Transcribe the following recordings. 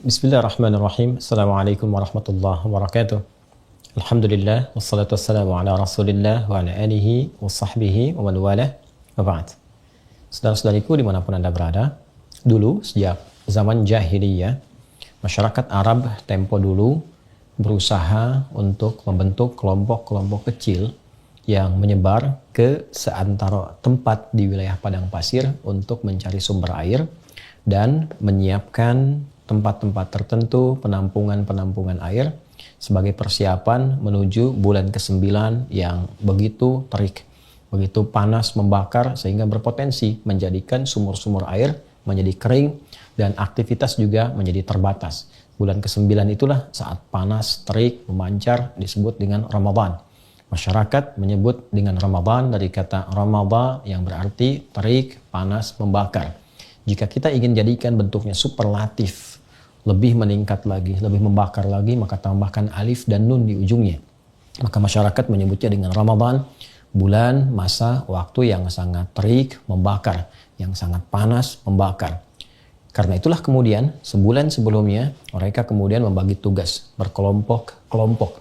Bismillahirrahmanirrahim. Assalamualaikum warahmatullahi wabarakatuh. Alhamdulillah, wassalatu wassalamu ala rasulillah wa ala alihi wa sahbihi wa man walah wa ba'd. Saudara-saudariku dimanapun Anda berada, dulu sejak zaman jahiliyah, masyarakat Arab tempo dulu berusaha untuk membentuk kelompok-kelompok kecil yang menyebar ke seantero tempat di wilayah padang pasir untuk mencari sumber air dan menyiapkan tempat-tempat tertentu, penampungan-penampungan air sebagai persiapan menuju bulan ke-9 yang begitu terik, begitu panas membakar sehingga berpotensi menjadikan sumur-sumur air menjadi kering dan aktivitas juga menjadi terbatas. Bulan ke-9 itulah saat panas, terik, memancar disebut dengan Ramadan. Masyarakat menyebut dengan Ramadan dari kata Ramadha yang berarti terik, panas, membakar. Jika kita ingin jadikan bentuknya superlatif, lebih meningkat lagi, lebih membakar lagi, maka tambahkan alif dan nun di ujungnya. Maka masyarakat menyebutnya dengan Ramadan, bulan, masa, waktu yang sangat terik, membakar, yang sangat panas, membakar. Karena itulah kemudian, sebulan sebelumnya, mereka kemudian membagi tugas, berkelompok-kelompok.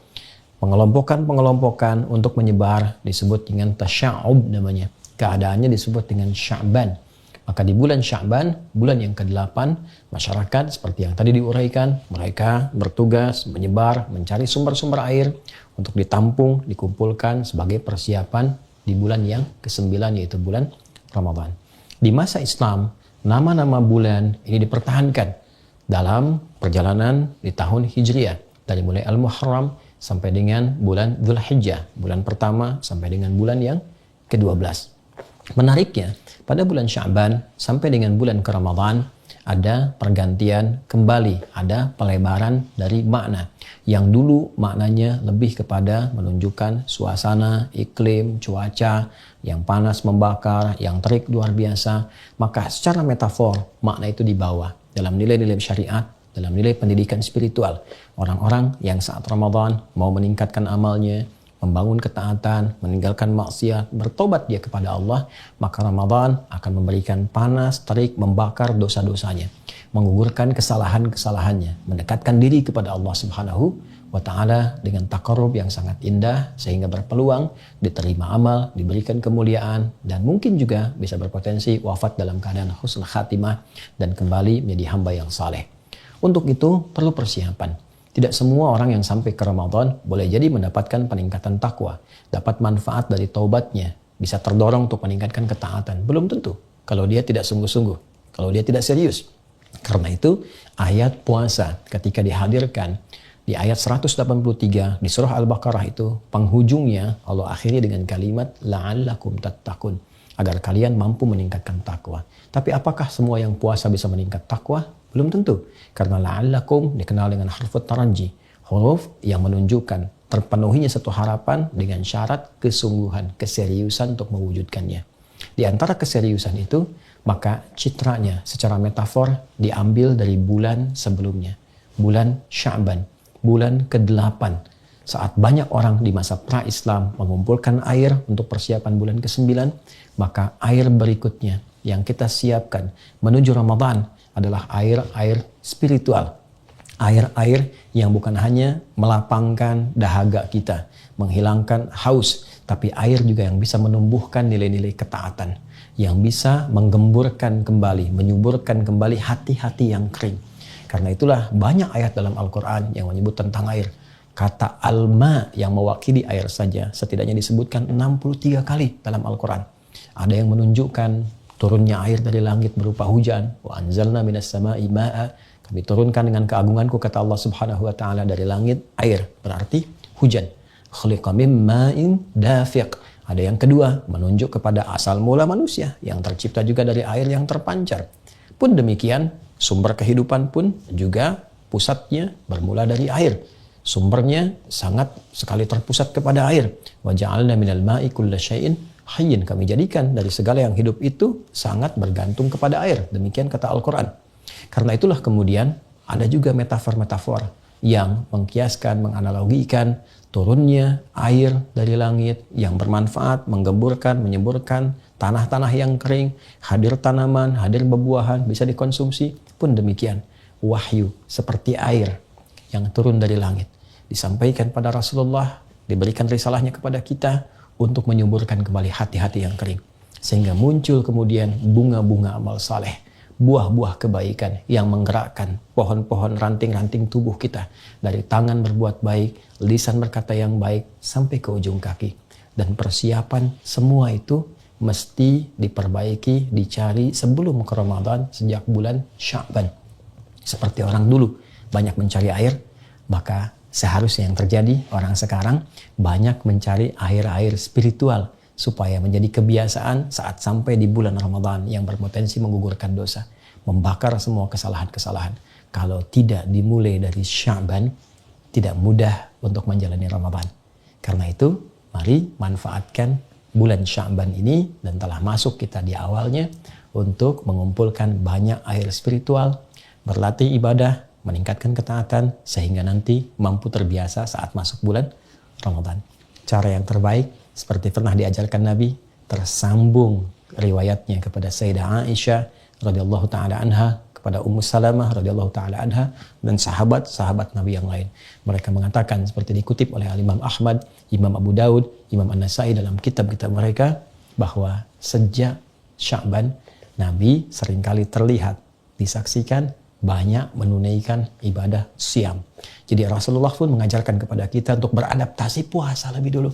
Pengelompokan untuk menyebar disebut dengan tasya'ub namanya. Keadaannya disebut dengan Sya'ban. Maka di bulan Sya'ban, bulan yang ke-8, masyarakat seperti yang tadi diuraikan, mereka bertugas menyebar, mencari sumber-sumber air untuk ditampung, dikumpulkan sebagai persiapan di bulan yang ke-9 yaitu bulan Ramadan. Di masa Islam, nama-nama bulan ini dipertahankan dalam perjalanan di tahun Hijriah. Dari mulai Al-Muharram sampai dengan bulan Dzulhijjah, bulan pertama sampai dengan bulan yang ke-12. Menariknya, pada bulan Sya'ban sampai dengan bulan ke Ramadan ada pergantian kembali, ada pelebaran dari makna. Yang dulu maknanya lebih kepada menunjukkan suasana, iklim, cuaca yang panas membakar, yang terik luar biasa. Maka secara metafor makna itu dibawa dalam nilai-nilai syariat, dalam nilai pendidikan spiritual. Orang-orang yang saat Ramadan mau meningkatkan amalnya, membangun ketaatan, meninggalkan maksiat, bertobat dia kepada Allah, maka Ramadan akan memberikan panas, terik, membakar dosa-dosanya, menggugurkan kesalahan-kesalahannya, mendekatkan diri kepada Allah Subhanahu wa Ta'ala dengan taqarrub yang sangat indah, sehingga berpeluang diterima amal, diberikan kemuliaan, dan mungkin juga bisa berpotensi wafat dalam keadaan husnul khatimah dan kembali menjadi hamba yang saleh. Untuk itu perlu persiapan. Tidak semua orang yang sampai ke Ramadan boleh jadi mendapatkan peningkatan takwa, dapat manfaat dari taubatnya, bisa terdorong untuk meningkatkan ketaatan. Belum tentu kalau dia tidak sungguh-sungguh, kalau dia tidak serius. Karena itu ayat puasa ketika dihadirkan di ayat 183 di surah Al-Baqarah itu, penghujungnya Allah akhiri dengan kalimat la'allakum tattaqun, agar kalian mampu meningkatkan takwa. Tapi apakah semua yang puasa bisa meningkat takwa? Belum tentu. Karena la'allakum dikenal dengan huruf taraji, huruf yang menunjukkan terpenuhinya satu harapan dengan syarat kesungguhan, keseriusan untuk mewujudkannya. Di antara keseriusan itu, maka citranya secara metafor diambil dari bulan sebelumnya, bulan Sya'ban, bulan ke-8. Saat banyak orang di masa pra-Islam mengumpulkan air untuk persiapan bulan ke-9, maka air berikutnya yang kita siapkan menuju Ramadan adalah air-air spiritual. Air-air yang bukan hanya melapangkan dahaga kita, menghilangkan haus, tapi air juga yang bisa menumbuhkan nilai-nilai ketaatan, yang bisa menggemburkan kembali, menyuburkan kembali hati-hati yang kering. Karena itulah banyak ayat dalam Al-Quran yang menyebut tentang air. Kata alma yang mewakili air saja setidaknya disebutkan 63 kali dalam Al-Quran. Ada yang menunjukkan turunnya air dari langit berupa hujan. Wa anzalna minas sama'i ma'a. Kami turunkan dengan keagunganku, kata Allah Subhanahu wa Ta'ala, dari langit air. Berarti hujan. Khuliqa min ma'in dafiq. Ada yang kedua, menunjuk kepada asal mula manusia yang tercipta juga dari air yang terpancar. Pun demikian, sumber kehidupan pun juga pusatnya bermula dari air. Sumbernya sangat sekali terpusat kepada air. Wa ja'alna minal ma'i kulla syai'in hayyin, kami jadikan dari segala yang hidup itu sangat bergantung kepada air. Demikian kata Al-Quran. Karena itulah kemudian ada juga metafor-metafor yang mengkiaskan, menganalogikan turunnya air dari langit yang bermanfaat, menggemburkan, menyemburkan tanah-tanah yang kering, hadir tanaman, hadir bebuahan, bisa dikonsumsi. Pun demikian, wahyu seperti air yang turun dari langit. Disampaikan pada Rasulullah, diberikan risalahnya kepada kita untuk menyuburkan kembali hati-hati yang kering. Sehingga muncul kemudian bunga-bunga amal saleh, buah-buah kebaikan yang menggerakkan pohon-pohon ranting-ranting tubuh kita. Dari tangan berbuat baik, lisan berkata yang baik, sampai ke ujung kaki. Dan persiapan semua itu mesti diperbaiki, dicari sebelum ke Ramadan sejak bulan Sya'ban. Seperti orang dulu banyak mencari air, maka seharusnya yang terjadi orang sekarang banyak mencari air-air spiritual supaya menjadi kebiasaan saat sampai di bulan Ramadan yang berpotensi menggugurkan dosa, membakar semua kesalahan-kesalahan. Kalau tidak dimulai dari Sya'ban, tidak mudah untuk menjalani Ramadan. Karena itu, mari manfaatkan bulan Sya'ban ini, dan telah masuk kita di awalnya, untuk mengumpulkan banyak air spiritual, berlatih ibadah, meningkatkan ketaatan, sehingga nanti mampu terbiasa saat masuk bulan Ramadan. Cara yang terbaik, seperti pernah diajarkan Nabi, tersambung riwayatnya kepada Sayyidah Aisyah radhiyallahu taala anha, kepada Ummu Salamah radhiyallahu taala anha, dan sahabat-sahabat Nabi yang lain. Mereka mengatakan seperti dikutip oleh Imam Ahmad, Imam Abu Daud, Imam An-Nasai dalam kitab-kitab mereka, bahwa sejak Sya'ban Nabi seringkali terlihat, disaksikan banyak menunaikan ibadah siam. Jadi Rasulullah pun mengajarkan kepada kita untuk beradaptasi puasa lebih dulu.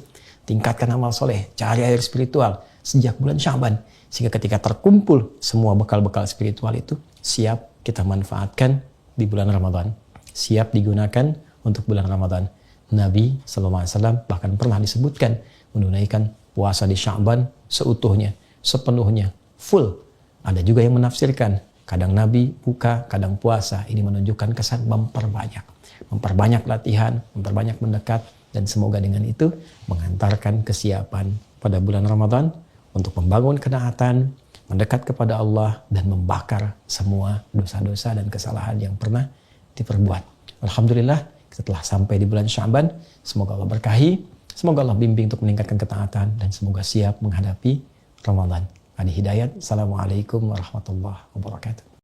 Tingkatkan amal soleh, cari air spiritual sejak bulan Sya'ban. Sehingga ketika terkumpul semua bekal-bekal spiritual itu, siap kita manfaatkan di bulan Ramadan. Siap digunakan untuk bulan Ramadan. Nabi SAW bahkan pernah disebutkan menunaikan puasa di Sya'ban seutuhnya, sepenuhnya, full. Ada juga yang menafsirkan, kadang Nabi buka, kadang puasa. Ini menunjukkan kesan memperbanyak. Memperbanyak latihan, memperbanyak mendekat. Dan semoga dengan itu mengantarkan kesiapan pada bulan Ramadan untuk membangun ketaatan, mendekat kepada Allah, dan membakar semua dosa-dosa dan kesalahan yang pernah diperbuat. Alhamdulillah, kita telah sampai di bulan Sya'ban. Semoga Allah berkahi, semoga Allah bimbing untuk meningkatkan ketaatan, dan semoga siap menghadapi Ramadan. Adi Hidayat, Assalamualaikum warahmatullahi wabarakatuh.